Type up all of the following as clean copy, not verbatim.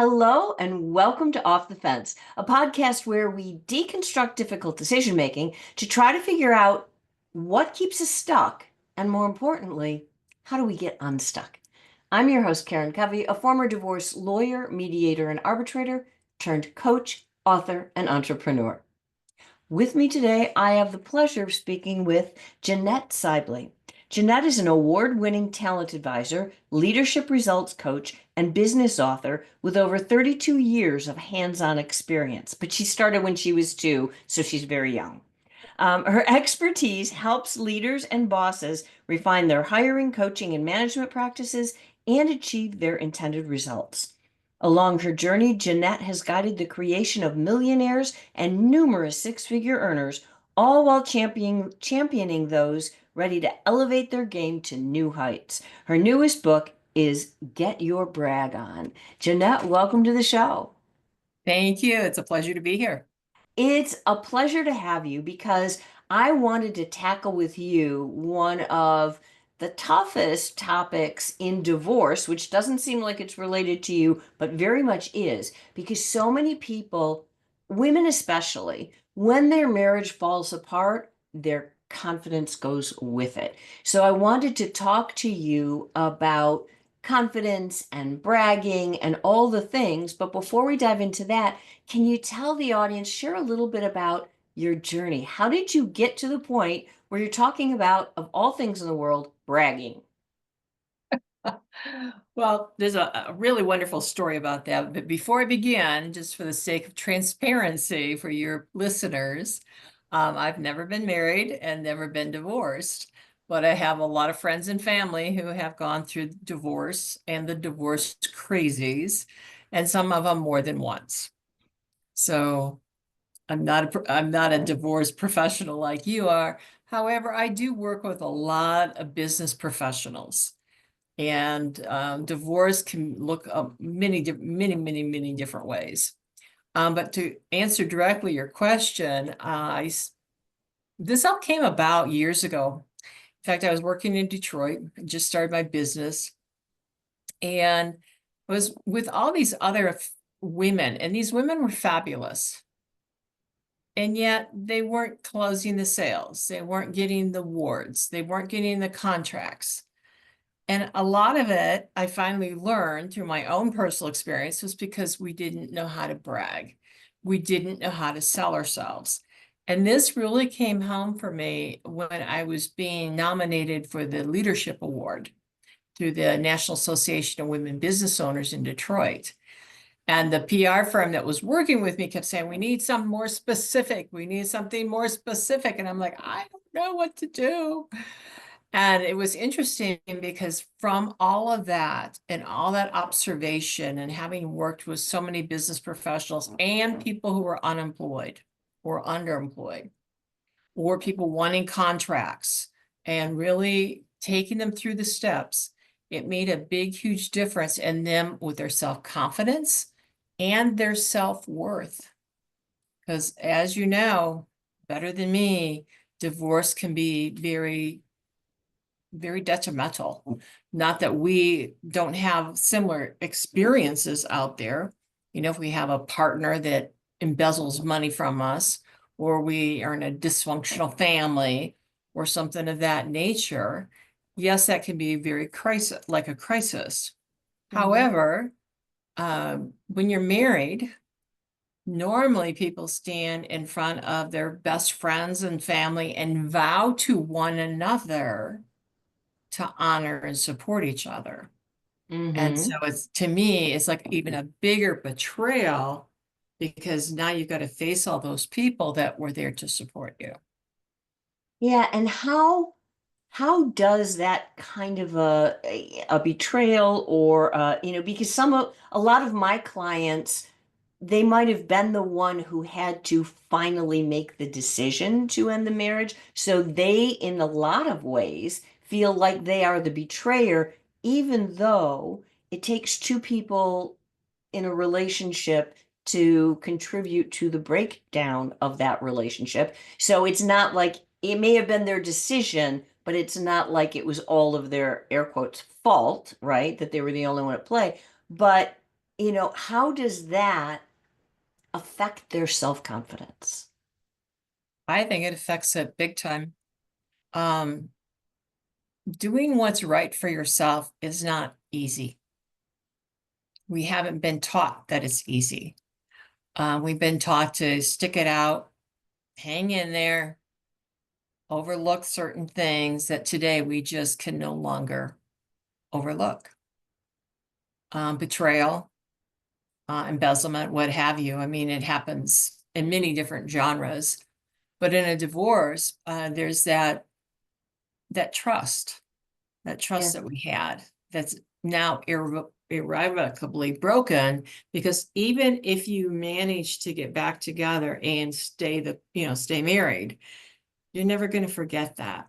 Hello and welcome to Off the Fence, a podcast where we deconstruct difficult decision making to try to figure out what keeps us stuck and, more importantly, how do we get unstuck. I'm your host, Karen Covey, a former divorce lawyer, mediator, and arbitrator turned coach, author, and entrepreneur. With me today, I have the pleasure of speaking with Jeannette Seibly. Jeannette is an award-winning talent advisor, leadership results coach, and business author with over 32 years of hands-on experience. But she started when she was 2, so she's very young. Her expertise helps leaders and bosses refine their hiring, coaching, and management practices and achieve their intended results. Along her journey, Jeannette has guided the creation of millionaires and numerous six-figure earners, all while championing those ready to elevate their game to new heights. Her newest book is Get Your Brag On. Jeannette, welcome to the show. Thank you. It's a pleasure to be here. It's a pleasure to have you because I wanted to tackle with you one of the toughest topics in divorce, which doesn't seem like it's related to you, but very much is, because so many people, women especially, when their marriage falls apart, their confidence goes with it. So I wanted to talk to you about confidence and bragging and all the things. But before we dive into that, can you tell the audience, share a little bit about your journey? How did you get to the point where you're talking about, of all things in the world, bragging? Well, there's a really wonderful story about that. But before I begin, just for the sake of transparency for your listeners, I've never been married and never been divorced, but I have a lot of friends and family who have gone through divorce and the divorce crazies, and some of them more than once. So I'm not a divorce professional like you are. However, I do work with a lot of business professionals. And divorce can look many different ways. But to answer directly your question, this all came about years ago. In fact, I was working in Detroit, just started my business, and was with all these other women, and these women were fabulous. And yet they weren't closing the sales. They weren't getting the awards. They weren't getting the contracts. And a lot of it, I finally learned through my own personal experience, was because we didn't know how to brag. We didn't know how to sell ourselves. And this really came home for me when I was being nominated for the Leadership Award through the National Association of Women Business Owners in Detroit. And the PR firm that was working with me kept saying, we need something more specific. We need something more specific. And I'm like, I don't know what to do. And it was interesting because from all of that and all that observation and having worked with so many business professionals and people who were unemployed or underemployed, or people wanting contracts and really taking them through the steps, it made a big, huge difference in them with their self-confidence and their self-worth. Because as you know, better than me, divorce can be very detrimental. Not that we don't have similar experiences out there. You know, if we have a partner that embezzles money from us, or we are in a dysfunctional family, or something of that nature, yes, that can be very crisis, like a crisis. Mhm. However, when you're married, normally people stand in front of their best friends and family and vow to one another to honor and support each other. And so Mm-hmm. it's, to me, it's like even a bigger betrayal because now you've got to face all those people that were there to support you. Yeah, and how does that kind of a betrayal or because a lot of my clients, they might have been the one who had to finally make the decision to end the marriage. So they, in a lot of ways, feel like they are the betrayer, even though it takes two people in a relationship to contribute to the breakdown of that relationship. So it's not like it may have been their decision, but it's not like it was all of their air quotes fault, right? That they were the only one at play. But how does that affect their self-confidence? I think it affects it big time. Um, Doing what's right for yourself is not easy. We haven't been taught that it's easy. We've been taught to stick it out, hang in there, overlook certain things that today we just can no longer overlook. Betrayal, embezzlement, what have you. I mean, it happens in many different genres, but in a divorce, there's that trust, Yeah. that we had that's now irrevocably broken, because even if you manage to get back together and stay married, you're never going to forget that.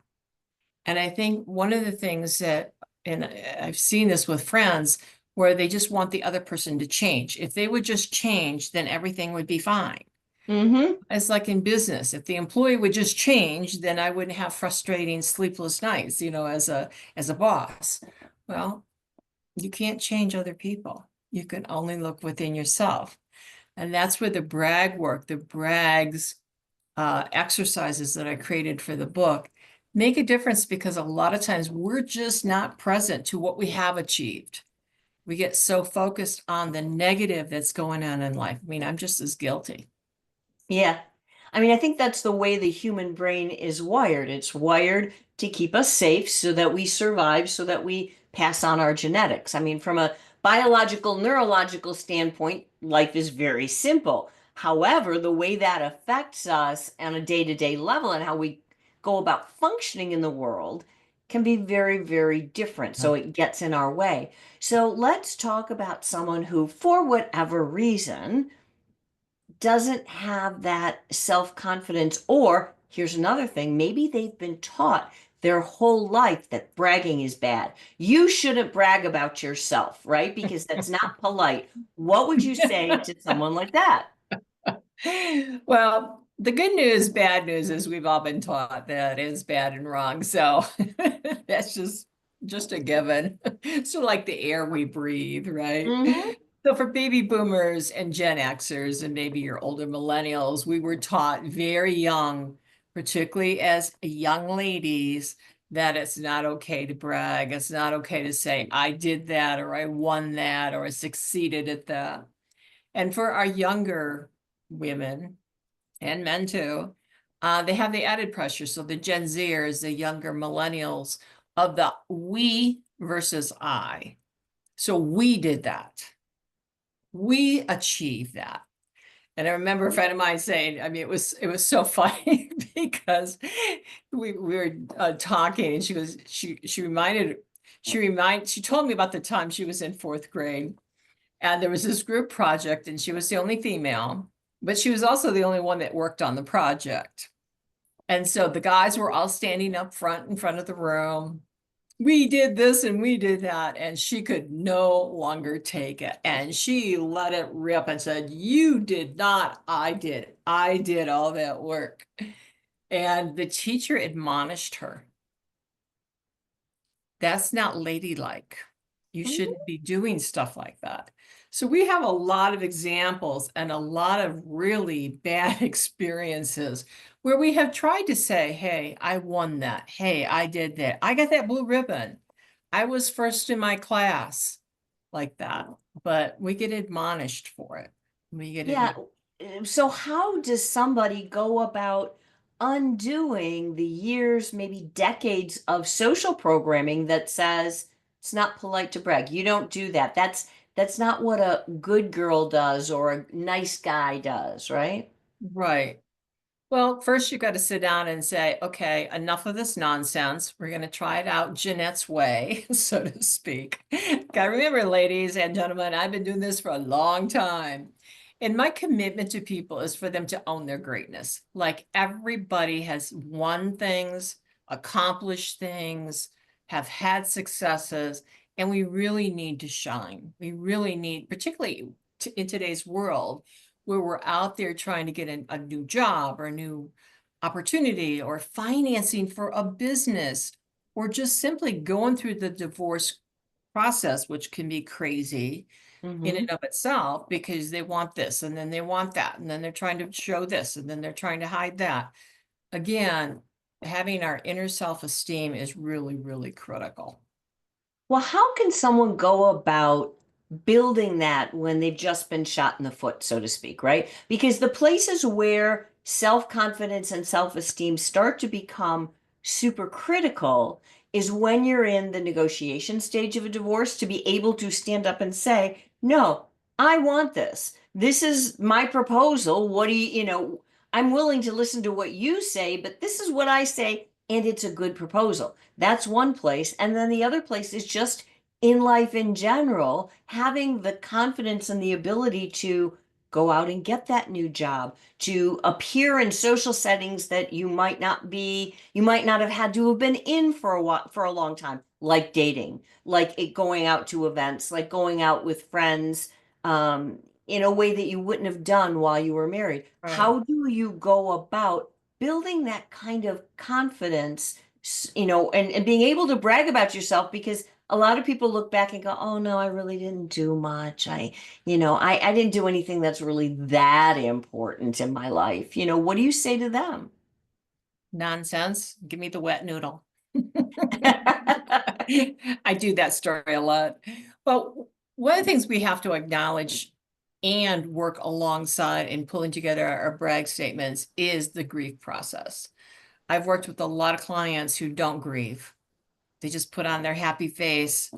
And I think one of the things that, and I've seen this with friends, where they just want the other person to change. If they would just change, then everything would be fine. Mm-hmm. It's like in business. If the employee would just change, then I wouldn't have frustrating, sleepless nights, as a boss. Well, you can't change other people. You can only look within yourself. And that's where the brags exercises that I created for the book make a difference, because a lot of times we're just not present to what we have achieved. We get so focused on the negative that's going on in life. I mean, I'm just as guilty. Yeah. I mean, I think that's the way the human brain is wired. It's wired to keep us safe so that we survive, so that we pass on our genetics. I mean, from a biological, neurological standpoint, life is very simple. However, the way that affects us on a day-to-day level and how we go about functioning in the world can be very, very different. So it gets in our way. So let's talk about someone who, for whatever reason, doesn't have that self-confidence. Or here's another thing, maybe they've been taught their whole life that bragging is bad. You shouldn't brag about yourself, right? Because that's not polite. What would you say to someone like that? Well, the good news, bad news is we've all been taught that is bad and wrong. So that's just a given. So like the air we breathe, right? Hmm. So for baby boomers and Gen Xers and maybe your older millennials, we were taught very young, particularly as young ladies, that it's not okay to brag. It's not okay to say, I did that, or I won that, or I succeeded at that. And for our younger women and men too, they have the added pressure. So the Gen Zers, the younger millennials, of the we versus I. So we did that. We achieved that. And I remember a friend of mine saying, I mean, it was so funny because we were talking, and she told me about the time she was in fourth grade, and there was this group project, and she was the only female, but she was also the only one that worked on the project. And so the guys were all standing up front in front of the room. We did this and we did that, and she could no longer take it. And she let it rip and said, you did not, I did all that work. And the teacher admonished her. That's not ladylike. You shouldn't be doing stuff like that. So we have a lot of examples and a lot of really bad experiences where we have tried to say, hey, I won that. Hey, I did that. I got that blue ribbon. I was first in my class, like that. But we get admonished for it. We get Yeah. admonished. So how does somebody go about undoing the years, maybe decades of social programming that says it's not polite to brag? You don't do that. That's not what a good girl does or a nice guy does, right? Right. Well, first you got to sit down and say, okay, enough of this nonsense. We're going to try it out Jeanette's way, so to speak. Got to remember, ladies and gentlemen, I've been doing this for a long time. And my commitment to people is for them to own their greatness. Like everybody has won things, accomplished things, have had successes, and we really need to shine. We really need, particularly in today's world, where we're out there trying to get a new job or a new opportunity or financing for a business, or just simply going through the divorce process, which can be crazy in Mhm. and of itself, because they want this and then they want that, and then they're trying to show this and then they're trying to hide that. Again, having our inner self-esteem is really, really critical. Well, how can someone go about building that when they've just been shot in the foot, so to speak, right? Because the places where self-confidence and self-esteem start to become super critical is when you're in the negotiation stage of a divorce to be able to stand up and say, no, I want this. This is my proposal. What do I'm willing to listen to what you say, but this is what I say, and it's a good proposal. That's one place. And then the other place is just in life in general, having the confidence and the ability to go out and get that new job, to appear in social settings that you might not have had to have been in for a while, for a long time, like dating, like going out to events, like going out with friends, in a way that you wouldn't have done while you were married. Right. How do you go about building that kind of confidence, and being able to brag about yourself? Because a lot of people look back and go, oh no, I really didn't do much. I didn't do anything that's really that important in my life. What do you say to them? Nonsense. Give me the wet noodle. I do that story a lot. But one of the things we have to acknowledge and work alongside in pulling together our brag statements is the grief process. I've worked with a lot of clients who don't grieve. They just put on their happy face,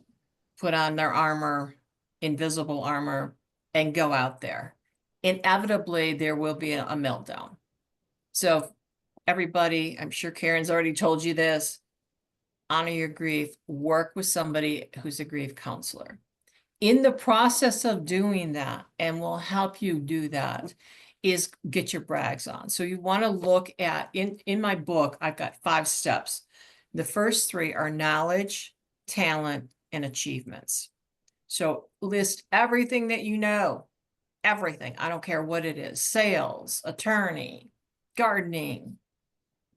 put on their armor, invisible armor, and go out there. Inevitably, there will be a meltdown. So everybody, I'm sure Karen's already told you this, honor your grief, work with somebody who's a grief counselor. In the process of doing that, and will help you do that, is get your brags on. So you want to look at, in my book, I've got 5 steps. The first 3 are knowledge, talent, and achievements. So list everything that you know, everything. I don't care what it is: sales, attorney, gardening,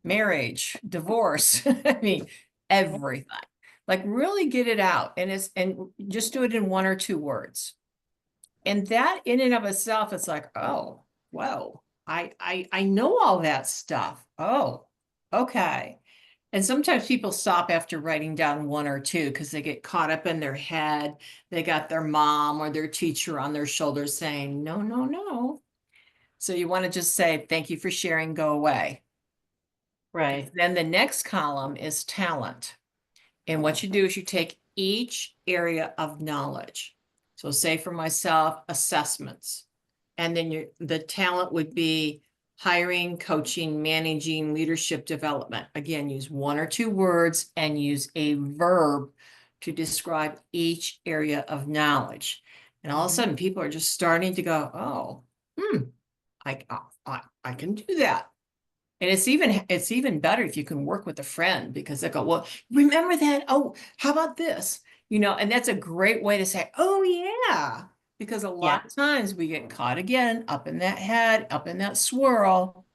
marriage, divorce. I mean, everything. Like really get it out, and just do it in 1 or 2 words. And that in and of itself, it's like, oh, whoa, I know all that stuff. Oh, okay. And sometimes people stop after writing down 1 or 2 because they get caught up in their head. They got their mom or their teacher on their shoulders saying, no, no, no. So you want to just say, thank you for sharing, go away. Right. Then the next column is talent. And what you do is you take each area of knowledge. So say for myself, assessments. And then the talent would be hiring, coaching, managing, leadership development. Again, use 1 or 2 words and use a verb to describe each area of knowledge. And all of a sudden people are just starting to go, oh, I, I can do that. And it's even better if you can work with a friend, because they go, well, remember that? Oh, how about this? And that's a great way to say, oh yeah, because a Yeah. lot of times we get caught again up in that head, up in that swirl,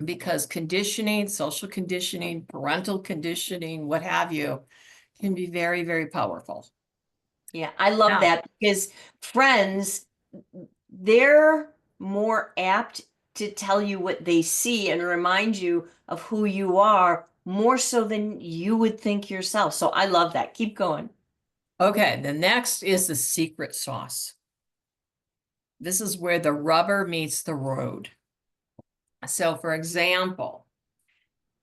because conditioning, social conditioning, parental conditioning, what have you, can be very, very powerful. Yeah, I love Now, that because friends, they're more apt to tell you what they see and remind you of who you are more so than you would think yourself. So I love that. Keep going. okay, the next is the secret sauce. This is where the rubber meets the road. So for example,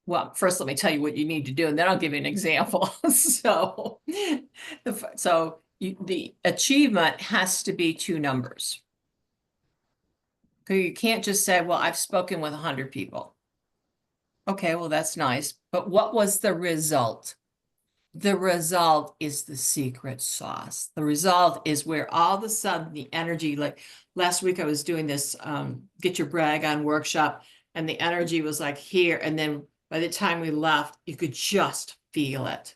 well, first let me tell you what you need to do, and then I'll give you an example. So, the achievement has to be 2 numbers. You can't just say, well, I've spoken with 100 people. Okay, well, that's nice. But what was the result? The result is the secret sauce. The result is where all of a sudden the energy, like last week I was doing this Get Your Brag On workshop, and the energy was like here. And then by the time we left, you could just feel it.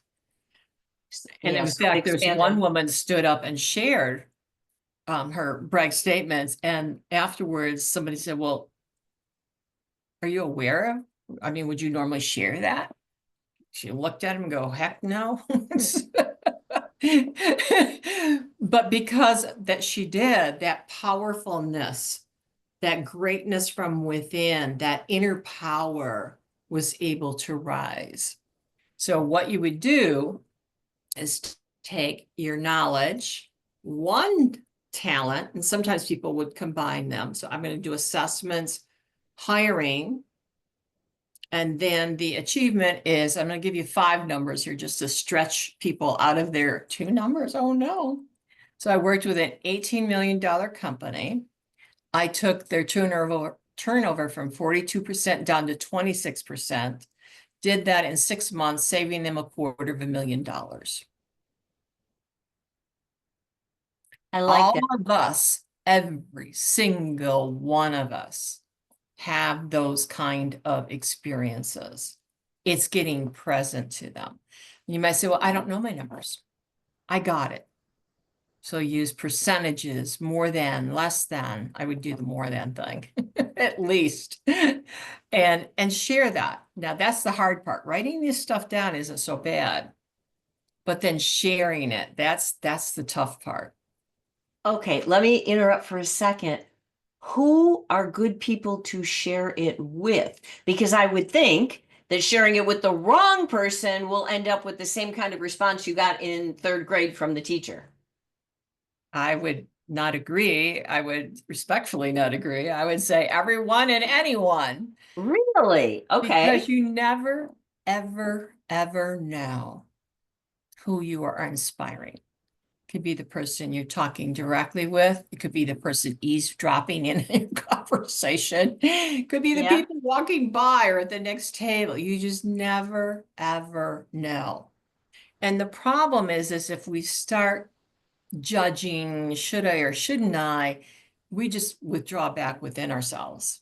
And Yeah, in so it fact, there's one expanded. woman stood up and shared her brag statements. And afterwards, somebody said, well, are you aware of, I mean, would you normally share that? She looked at him and go, heck no. But because that she did, that powerfulness, that greatness from within, that inner power was able to rise. So what you would do is take your knowledge, one talent, and sometimes people would combine them. So I'm going to do assessments, hiring, and then the achievement is, I'm going to give you 5 numbers here just to stretch people out of their 2 numbers. Oh no. So I worked with an $18 million company. I took their turnover from 42% down to 26%, did that in 6 months, saving them $250,000. I like All that. of us, every single one of us, have those kind of experiences. It's getting present to them. You might say, well, I don't know my numbers. I got it. So use percentages, more than, less than. I would do the more than thing, at least. And share that. Now that's the hard part. Writing this stuff down isn't so bad, but then sharing it, that's the tough part. Okay, let me interrupt for a second. Who are good people to share it with? Because I would think that sharing it with the wrong person will end up with the same kind of response you got in 3rd grade from the teacher. I would not agree. I would respectfully not agree. I would say everyone and anyone, Really? because Okay. you never, ever, ever know who you are inspiring. It could be the person you're talking directly with. It could be the person eavesdropping in a conversation. It could be the Yeah. people walking by or at the next table. You just never, ever know. And the problem is if we start judging, should I or shouldn't I, we just withdraw back within ourselves.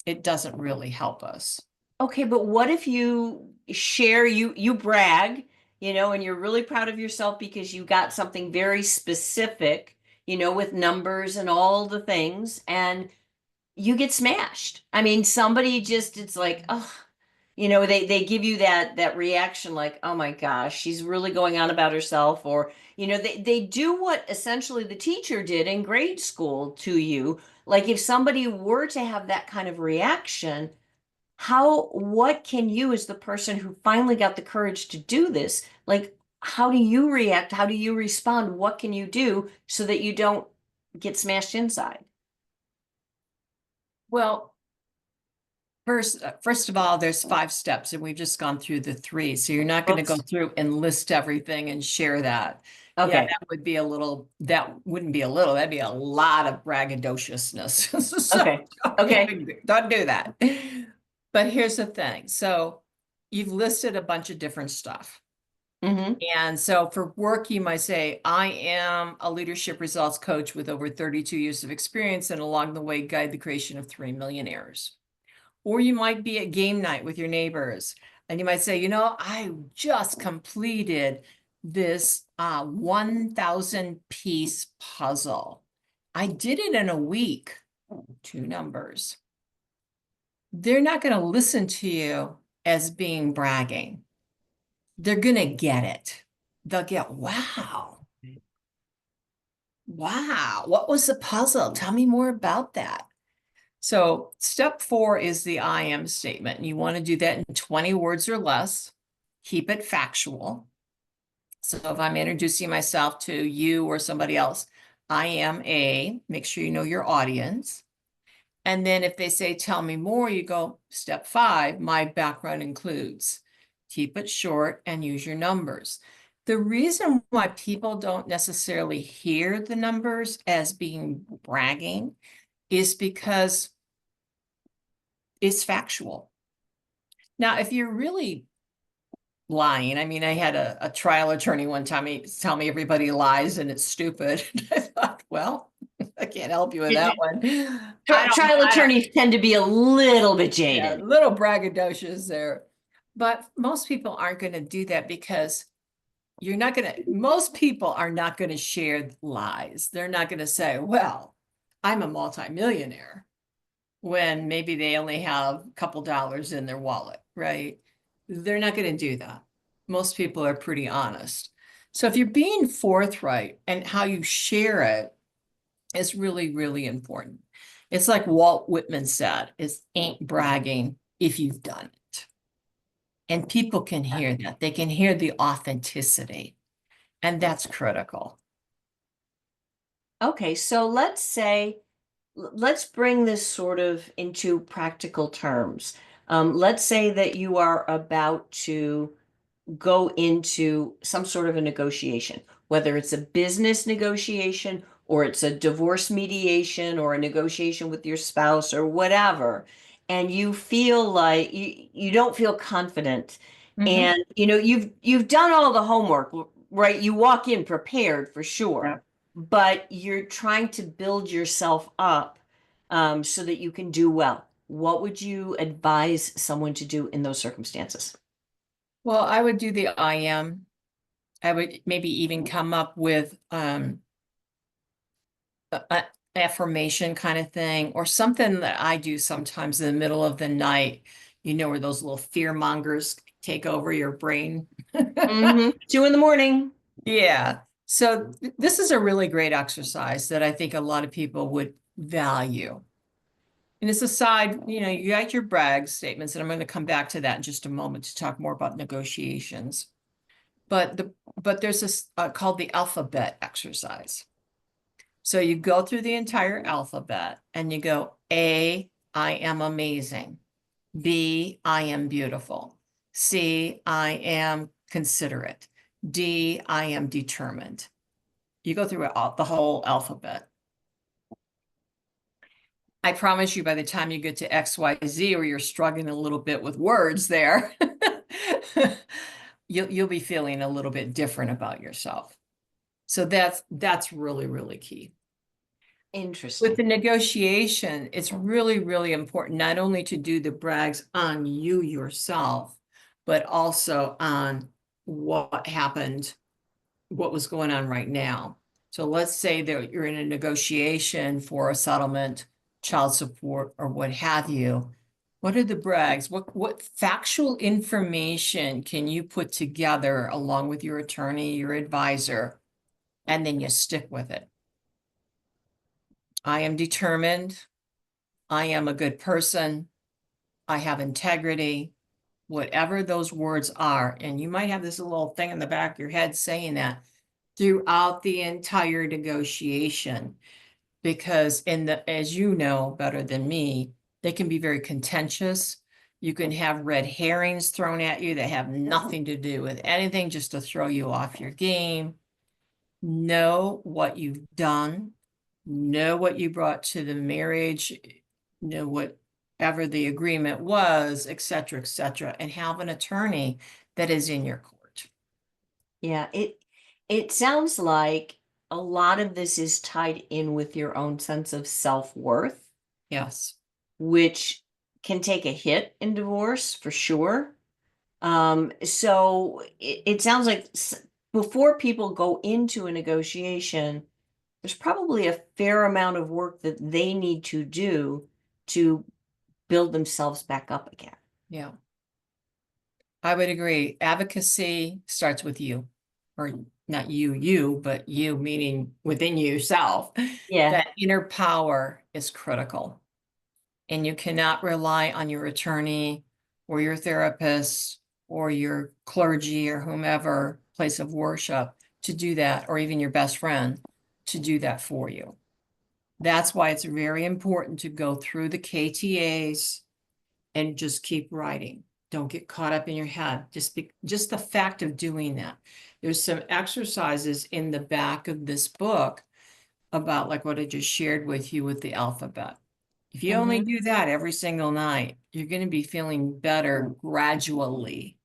It doesn't really help us. Okay, but what if you share, you brag, and you're really proud of yourself because you got something very specific, with numbers and all the things, and you get smashed. I mean, somebody just, it's like, oh, they give you that reaction like, oh my gosh, she's really going on about herself, or they do what essentially the teacher did in grade school to you. Like if somebody were to have that kind of reaction, what can you, as the person who finally got the courage to do this, like, how do you react? How do you respond? What can you do so that you don't get smashed inside? Well, first of all, there's 5 steps, and we've just gone through the 3. So you're not going to go Oops. through and list everything and share that. Yeah, Okay. that wouldn't be a little, that'd be a lot of braggadociousness. So Okay. Okay. don't do that. But here's the thing. So you've listed a bunch of different stuff. Mm-hmm. And so for work, you might say, I am a leadership results coach with over 32 years of experience, and along the way, guide the creation of 3 millionaires. Or you might be at game night with your neighbors, and you might say, I just completed this 1,000 piece puzzle. I did it in a week. 2 numbers. They're not going to listen to you as being bragging. They're going to get it. They'll get, wow, wow, what was the puzzle? Tell me more about that. So step 4 is the I am statement. And you want to do that in 20 words or less. Keep it factual. So if I'm introducing myself to you or somebody else, I am make sure you know your audience. And then if they say, tell me more, you go, step 5, my background includes. Keep it short and use your numbers. The reason why people don't necessarily hear the numbers as being bragging is because it's factual. Now, if you're really lying, I mean, I had a trial attorney one time tell me everybody lies and it's stupid. I thought, well, I can't help you with that one. Trial I don't, attorneys tend to be a little bit yeah, a jaded. little braggadocious there. But most people aren't going to do that because most people are not going to share lies. They're not going to say, well, I'm a multimillionaire, when maybe they only have a couple dollars in their wallet, right? They're not going to do that. Most people are pretty honest. So if you're being forthright and how you share it is really, really important. It's like Walt Whitman said, "It ain't bragging if you've done it." And people can hear that. They can hear the authenticity, and that's critical. Okay, so let's say, let's bring this sort of into practical terms. Let's say that you are about to go into some sort of a negotiation, whether it's a business negotiation or it's a divorce mediation or a negotiation with your spouse or whatever, and you feel like you don't feel confident. Mhm. And you've done all the homework, right? You walk in prepared for Yeah. sure, but you're trying to build yourself up so that you can do well. What would you advise someone to do in those circumstances? Well, I would do the I am. I would maybe even come up with a affirmation kind of thing, or something that I do sometimes in the middle of the night, where those little fear mongers take over your brain. 2 in the morning. Yeah. So this is a really great exercise that I think a lot of people would value. And it's aside, you got your brag statements, and I'm going to come back to that in just a moment to talk more about negotiations. But there's this called the alphabet exercise. So you go through the entire alphabet and you go A, I am amazing. B, I am beautiful. C, I am considerate. D, I am determined. You go through the whole alphabet. I promise you, by the time you get to X, Y, Z, or you're struggling a little bit with words there, you'll be feeling a little bit different about yourself. So that's really, really key. With Interesting. the negotiation, it's really, really important not only to do the brags on you yourself, but also on what happened, what was going on right now. So let's say that you're in a negotiation for a settlement, child support, or what have you. What are the brags? What factual information can you put together along with your attorney, your advisor, and then you stick with it? I am determined. I am a good person. I have integrity, whatever those words are. And you might have this little thing in the back of your head saying that throughout the entire negotiation, because as you know better than me, they can be very contentious. You can have red herrings thrown at you that have nothing to do with anything, just to throw you off your game. Know what you've done, know what you brought to the marriage, know whatever the agreement was, et cetera, and have an attorney that is in your court. Yeah, it sounds like a lot of this is tied in with your own sense of self-worth, Yes. which can take a hit in divorce for sure. So it sounds like before people go into a negotiation, there's probably a fair amount of work that they need to do to build themselves back up again. Yeah. I would agree. Advocacy starts with you, or not you, but you meaning within yourself. Yeah. That inner power is critical. And you cannot rely on your attorney or your therapist or your clergy or whomever place of worship to do that, or even your best friend to do that for you. That's why it's very important to go through the KTAs and just keep writing. Don't get caught up in your head. Just the fact of doing that. There's some exercises in the back of this book about like what I just shared with you with the alphabet. If you only Hmm. do that every single night, you're going to be feeling better gradually.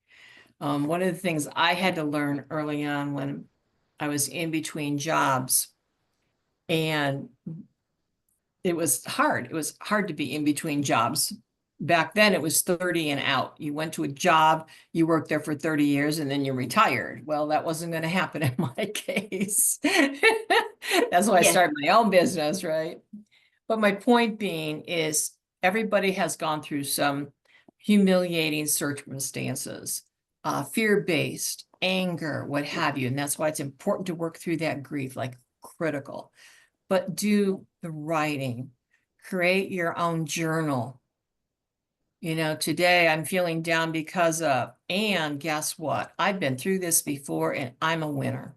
One of the things I had to learn early on when I was in between jobs, and it was hard. It was hard to be in between jobs. Back then, it was 30 and out. You went to a job, you worked there for 30 years, and then you retired. Well, that wasn't going to happen in my case. That's why I Yeah. started my own business, right? But my point being is everybody has gone through some humiliating circumstances. fear-based, anger, what have you. And that's why it's important to work through that grief, like critical. But do the writing, create your own journal. Today I'm feeling down because of, and guess what? I've been through this before and I'm a winner.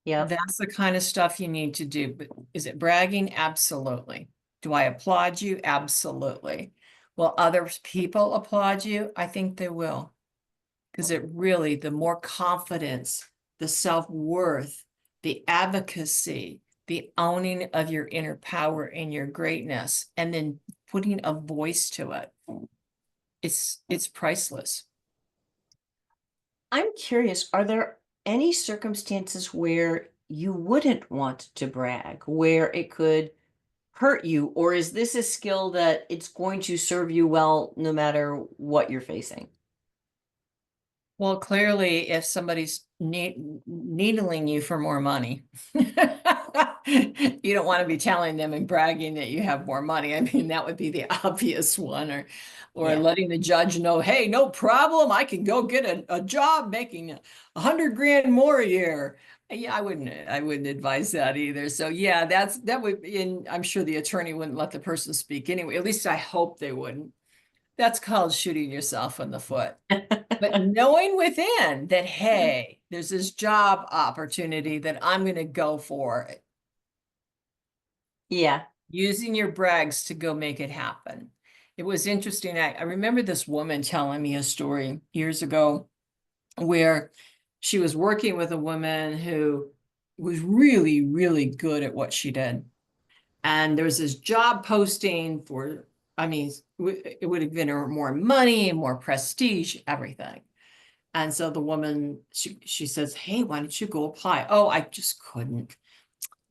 Yep. That's the kind of stuff you need to do. But is it bragging? Absolutely. Do I applaud you? Absolutely. Will other people applaud you? I think they will. Because it really, the more confidence, the self-worth, the advocacy, the owning of your inner power and your greatness, and then putting a voice to it, it's priceless. I'm curious, are there any circumstances where you wouldn't want to brag, where it could hurt you, or is this a skill that it's going to serve you well no matter what you're facing? Well, clearly, if somebody's needling you for more money, you don't want to be telling them and bragging that you have more money. I mean, that would be the obvious one, or Yeah. letting the judge know, hey, no problem, I can go get a job making 100 grand more a year. Yeah, I wouldn't advise that either. So yeah, that would, and I'm sure the attorney wouldn't let the person speak anyway. At least I hope they wouldn't. That's called shooting yourself in the foot. But knowing within that, hey, there's this job opportunity that I'm going to go for, Yeah. using your brags to go make it happen. It was interesting. I remember this woman telling me a story years ago where she was working with a woman who was really, really good at what she did. And there was this job posting for, I mean, it would have given her more money, more prestige, everything. And so the woman, she says, hey, why don't you go apply? Oh, I just couldn't.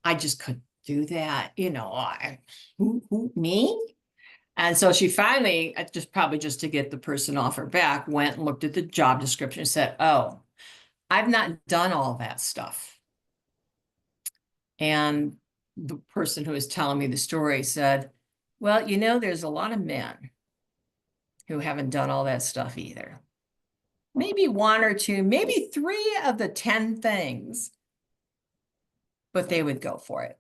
I just couldn't do that. Me? And so she finally, just probably just to get the person off her back, went and looked at the job description and said, oh, I've not done all that stuff. And the person who was telling me the story said, well, there's a lot of men who haven't done all that stuff either. Maybe one or two, maybe 3 of the 10 things, but they would go for it.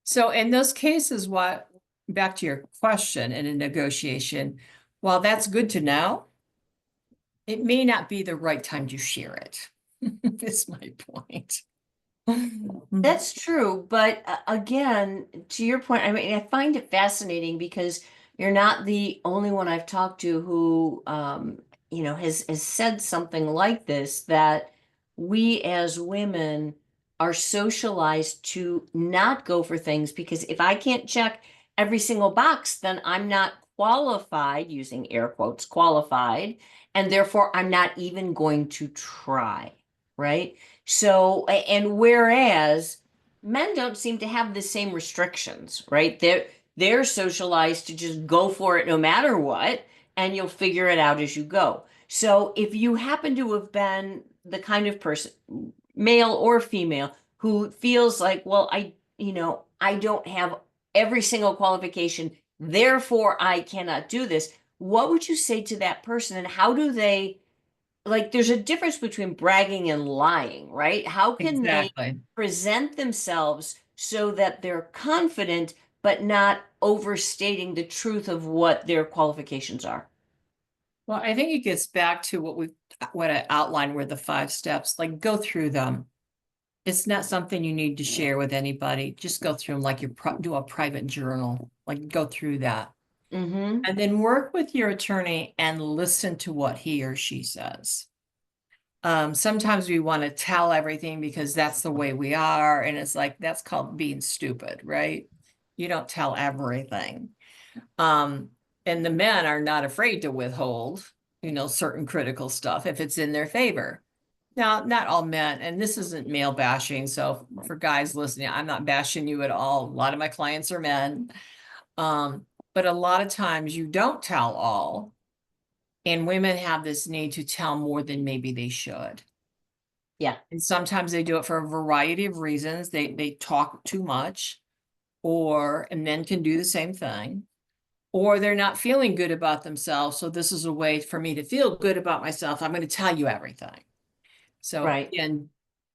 So in those cases, back to your question in a negotiation, while that's good to know, it may not be the right time to share it. That's my point. That's true, but again, to your point, I mean, I find it fascinating because you're not the only one I've talked to who, has said something like this, that we as women are socialized to not go for things because if I can't check every single box, then I'm not qualified, using air quotes, qualified, and therefore I'm not even going to try, right? So, and whereas men don't seem to have the same restrictions, right? They're socialized to just go for it no matter what, and you'll figure it out as you go. So, if you happen to have been the kind of person, male or female, who feels like, well, I don't have every single qualification, therefore I cannot do this, what would you say to that person, and how do they, like, there's a difference between bragging and lying, right? How can they Exactly. present themselves so that they're confident but not overstating the truth of what their qualifications are? Well, I think it gets back to what I outlined were the 5 steps, like go through them. It's not something you need to share with anybody. Just go through them like you do a private journal, like go through that. Mm-hmm. And then work with your attorney and listen to what he or she says. Sometimes we want to tell everything because that's the way we are. And it's like, that's called being stupid, right? You don't tell everything. Um, and the men are not afraid to withhold, certain critical stuff if it's in their favor. Now, not all men, and this isn't male bashing. So for guys listening, I'm not bashing you at all. A lot of my clients are men. But a lot of times you don't tell all, and women have this need to tell more than maybe they should. Yeah. And sometimes they do it for a variety of reasons. They talk too much, and men can do the same thing. or they're not feeling good about themselves. So this is a way for me to feel good about myself. I'm going to tell you everything. So Right. again,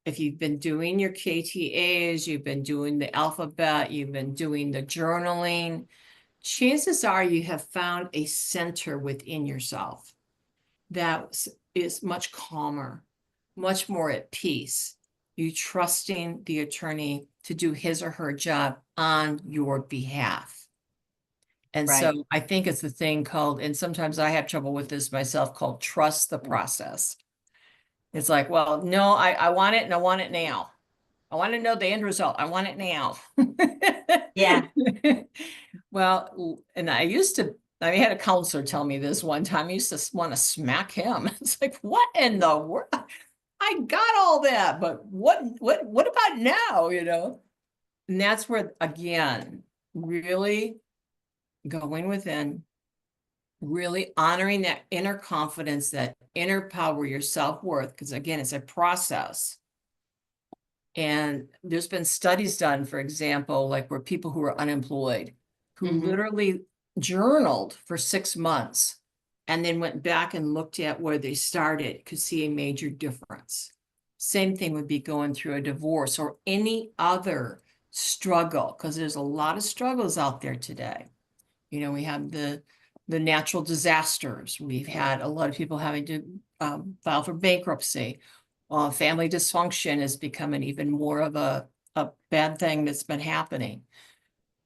if you've been doing your KTAs, you've been doing the alphabet, you've been doing the journaling, chances are you have found a center within yourself that is much calmer, much more at peace. You trusting the attorney to do his or her job on your behalf. And Right. so I think it's the thing called, and sometimes I have trouble with this myself, called trust the process. It's like, well, no, I want it and I want it now. I want to know the end result. I want it now. Yeah. Well, and I had a counselor tell me this one time. I used to want to smack him. It's like, what in the world? I got all that, but what about now, And that's where, again, really going within, really honoring that inner confidence, that inner power, your self-worth, because again, it's a process. And there's been studies done, for example, like where people who are unemployed, who Hmm. literally journaled for 6 months and then went back and looked at where they started, could see a major difference. Same thing would be going through a divorce or any other struggle, because there's a lot of struggles out there today. We have the natural disasters. We've had a lot of people having to file for bankruptcy. Family dysfunction is becoming even more of a bad thing that's been happening.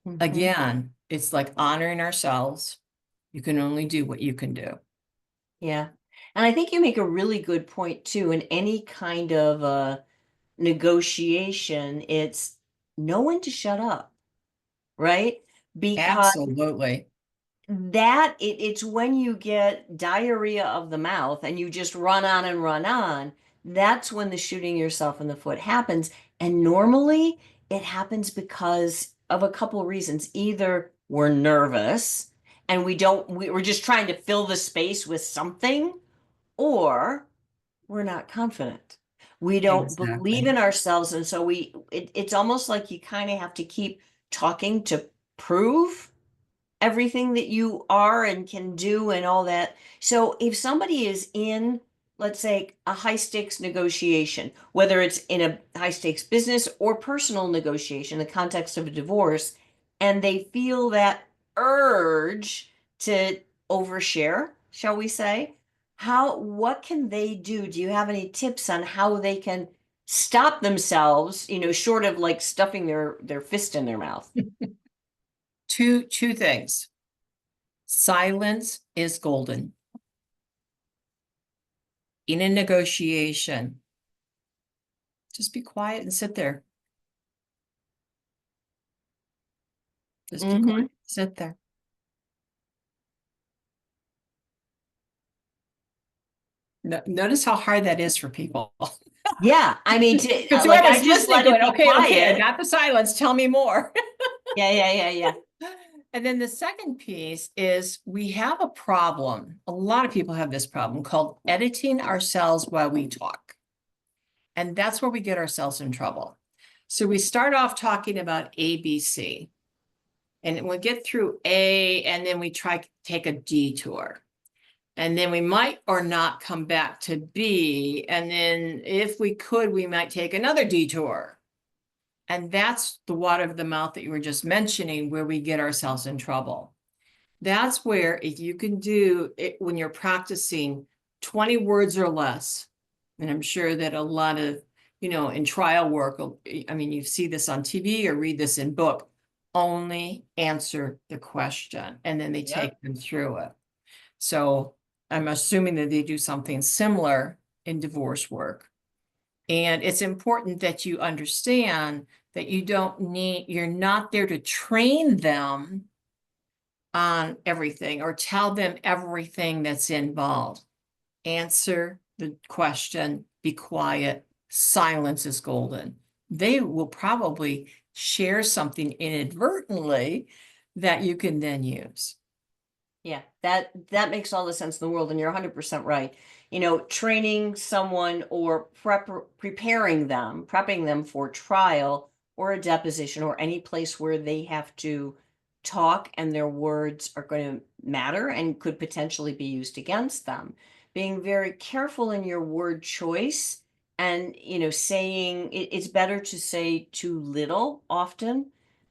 Hmm. Again, it's like honoring ourselves. You can only do what you can do. Yeah. And I think you make a really good point too. In any kind of negotiation, it's know when to shut up, right? Because Absolutely. it's when you get diarrhea of the mouth and you just run on and run on, that's when the shooting yourself in the foot happens. And normally it happens because of a couple of reasons. Either we're nervous and we're just trying to fill the space with something, or we're not confident. We don't believe Exactly. in ourselves. And so it's almost like you kind of have to keep talking to prove everything that you are and can do and all that. So if somebody is in, let's say, a high stakes negotiation, whether it's in a high stakes business or personal negotiation, in the context of a divorce, and they feel that urge to overshare, shall we say, what can they do? Do you have any tips on how they can stop themselves, short of like stuffing their fist in their mouth? Two things. Silence is golden. In a negotiation, just be quiet and sit there. Just be quiet, Hmm. sit there. Notice how hard that is for people. Yeah, I mean, Because like I whoever's just listening let it going, be okay, I quiet. got the silence. Tell me more. Yeah, yeah, yeah, yeah. And then the second piece is we have a problem. A lot of people have this problem called editing ourselves while we talk. And that's where we get ourselves in trouble. So we start off talking about ABC, and we'll get through A, and then we try to take a detour. And then we might or not come back to B. And then if we could, we might take another detour. And that's the water of the mouth that you were just mentioning, where we get ourselves in trouble. That's where, if you can do it when you're practicing 20 words or less, and I'm sure that a lot of, in trial work, I mean, you see this on TV or read this in book, only answer the question, and then they Yep. take them through it. So I'm assuming that they do something similar in divorce work. And it's important that you understand that you're not there to train them on everything or tell them everything that's involved. Answer the question, be quiet, silence is golden. They will probably share something inadvertently that you can then use. Yeah, that makes all the sense in the world, and you're 100% right. Training someone or prepping them for trial or a deposition or any place where they have to talk and their words are going to matter and could potentially be used against them. Being very careful in your word choice and, saying it's better to say too little often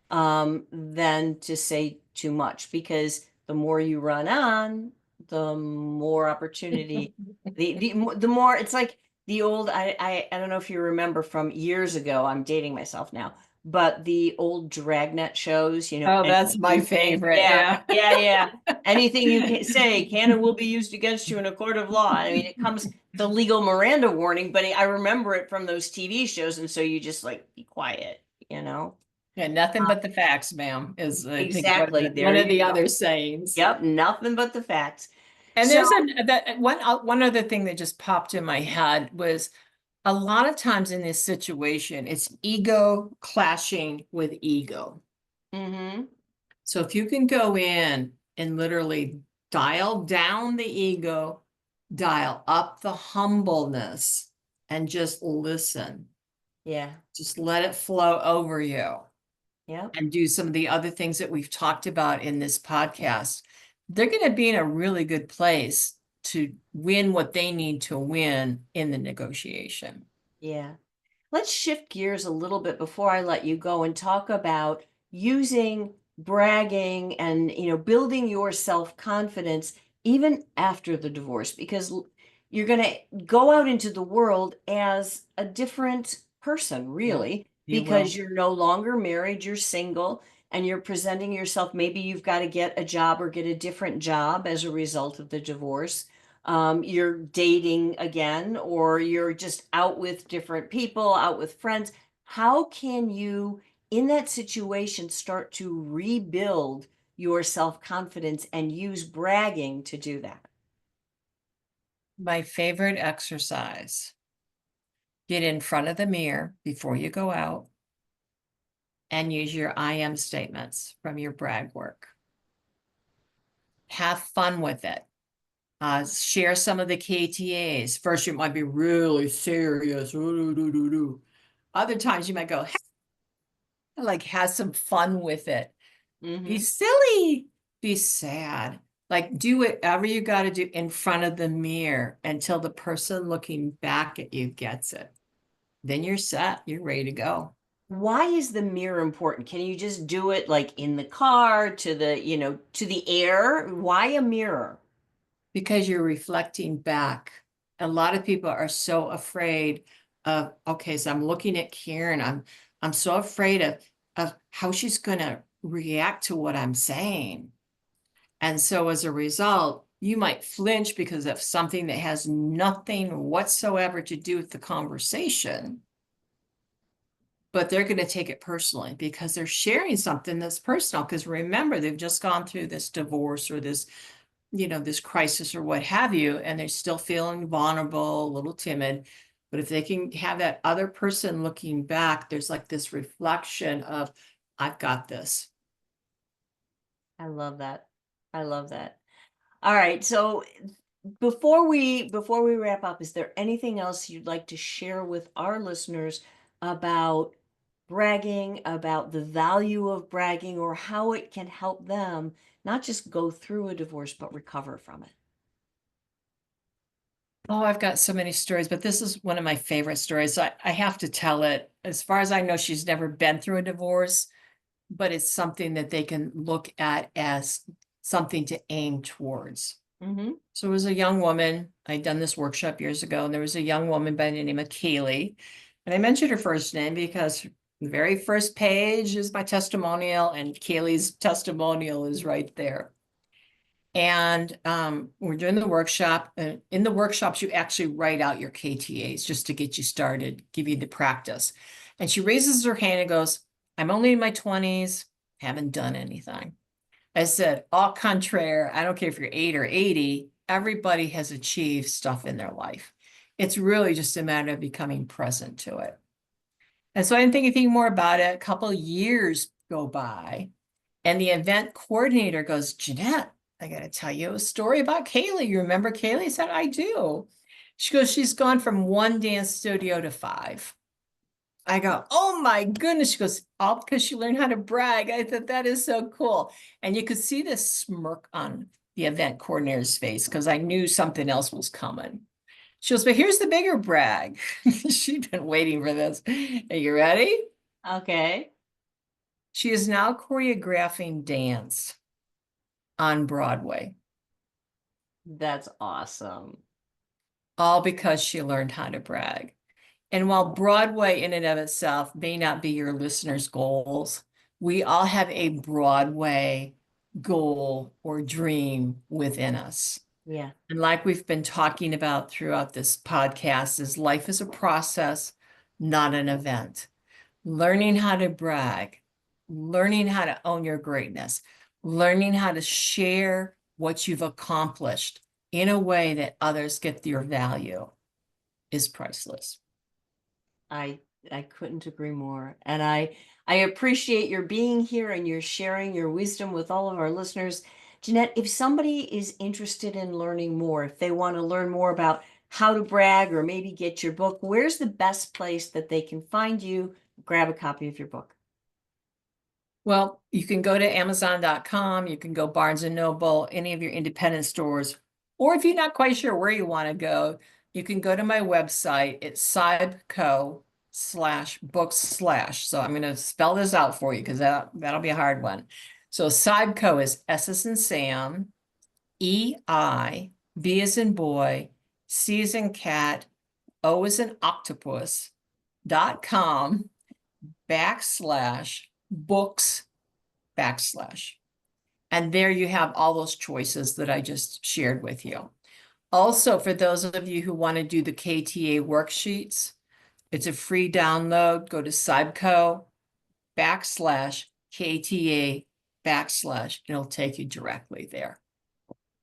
than to say too much, because the more you run on, the more opportunity, the more it's like the old, I don't know if you remember from years ago, I'm dating myself now, but the old Dragnet shows, Oh, that's anything my favorite. yeah, Yeah. yeah. Anything you can say can and will be used against you in a court of law. I mean, it comes the legal Miranda warning, but I remember it from those TV shows, and so you just like be quiet, you know? Yeah, nothing but the facts, ma'am, is I think Exactly. There one of you the go. other sayings. Yep, nothing but the facts. And So, there's one other thing that just popped in my head was a lot of times in this situation, it's ego clashing with ego. mhm, So if you can go in and literally dial down the ego, dial up the humbleness, and just listen, yeah, just let it flow over you, yep. and do some of the other things that we've talked about in this podcast, they're going to be in a really good place to win what they need to win in the negotiation. Yeah. Let's shift gears a little bit before I let you go and talk about using bragging and, building your self-confidence even after the divorce, because you're going to go out into the world as a different person, Yeah, really, you because will. you're no longer married, you're single, and you're presenting yourself. Maybe you've got to get a job or get a different job as a result of the divorce. You're dating again, or you're just out with different people, out with friends. How can you, in that situation, start to rebuild your self confidence and use bragging to do that? My favorite exercise: get in front of the mirror before you go out and use your I am statements from your brag work. Have fun with it. Share some of the KTAs. First, you might be really serious. Other times you might go, like, have some fun with it. Be Mm-hmm. silly, be sad. Like, do whatever you got to do in front of the mirror until the person looking back at you gets it. Then you're set, you're ready to go. Why is the mirror important? Can you just do it like in the car, to the air? Why a mirror? Because you're reflecting back. A lot of people are so afraid of, okay, so I'm looking at Karen, I'm so afraid of how she's gonna react to what I'm saying. And so as a result, you might flinch because of something that has nothing whatsoever to do with the conversation, but they're going to take it personally because they're sharing something that's personal. Because remember, they've just gone through this divorce or this, this crisis or what have you, and they're still feeling vulnerable, a little timid. But if they can have that other person looking back, there's like this reflection of, I've got this. I love that. I love that. All right. So before we wrap up, is there anything else you'd like to share with our listeners about bragging, about the value of bragging, or how it can help them not just go through a divorce, but recover from it? Oh, I've got so many stories, but this is one of my favorite stories. So I have to tell it. As far as I know, she's never been through a divorce, but it's something that they can look at as something to aim towards. Mm-hmm. So it was a young woman. I'd done this workshop years ago, and there was a young woman by the name of Kaylee. And I mentioned her first name because the very first page is my testimonial, and Kaylee's testimonial is right there. And we're doing the workshop. And in the workshops, you actually write out your KTAs just to get you started, give you the practice. And she raises her hand and goes, I'm only in my 20s, haven't done anything. I said, au contraire, I don't care if you're 8 or 80, everybody has achieved stuff in their life. It's really just a matter of becoming present to it. And so I didn't think anything more about it. A couple of years go by, and the event coordinator goes, Jeannette, I got to tell you a story about Kaylee. You remember Kaylee? I said, I do. She goes, she's gone from one dance studio to 5. I go, oh my goodness. She goes, all because she learned how to brag. I thought that is so cool. And you could see this smirk on the event coordinator's face because I knew something else was coming. She goes, but here's the bigger brag. She'd been waiting for this. Are you ready? Okay. She is now choreographing dance on Broadway, That's awesome. all because she learned how to brag. And while Broadway in and of itself may not be your listeners' goals, we all have a Broadway goal or dream within us. Yeah. And like we've been talking about throughout this podcast, is life is a process, not an event. Learning how to brag, learning how to own your greatness, learning how to share what you've accomplished in a way that others get your value is priceless. I I couldn't agree more. And I appreciate your being here and your sharing your wisdom with all of our listeners. Jeannette, if somebody is interested in learning more, if they want to learn more about how to brag or maybe get your book, where's the best place that they can find you, grab a copy of your book? Well, you can go to Amazon.com, you can go Barnes and Noble, any of your independent stores, or if you're not quite sure where you want to go, you can go to my website. It's Seibco/books/. So I'm going to spell this out for you because that'll be a hard one. So Seibco is S as in Sam, E-I, B as in boy, C as in cat, O as in octopus.com /books/. And there you have all those choices that I just shared with you. Also, for those of you who want to do the KTA worksheets, it's a free download. Go to Seibco/KTA/. It'll take you directly there.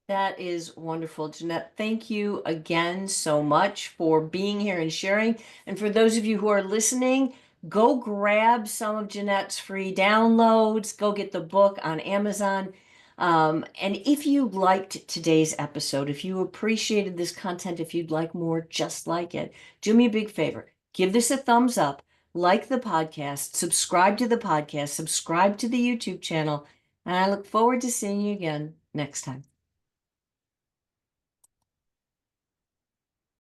That is wonderful, Jeannette. Thank you again so much for being here and sharing. And for those of you who are listening, go grab some of Jeannette's free downloads. Go get the book on Amazon. And if you liked today's episode, if you appreciated this content, if you'd like more just like it, do me a big favor. Give this a thumbs up, like the podcast, subscribe to the podcast, subscribe to the YouTube channel, and I look forward to seeing you again next time.